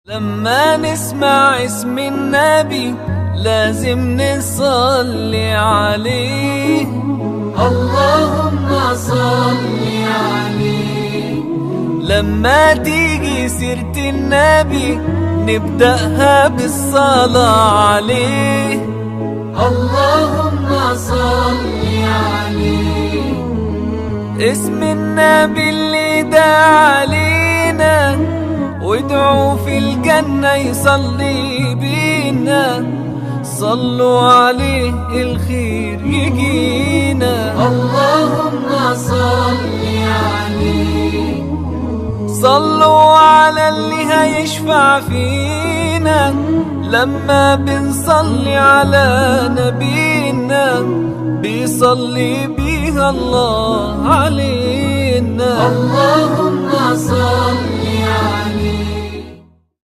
لما نسمع اسم النبي لازم نصلي عليه. اللهم صل عليه. لما تيجي سيرة النبي نبدأها بالصلاة عليه. اللهم صل عليه. اسم النبي اللي دعا علينا وادعوا في الجنة يصلي بينا. صلوا عليه الخير يجينا. اللهم صل عليه. صلوا على اللي هيشفع فينا لما بنصلي على نبينا بيصلي بيها الله علينا. اللهم صل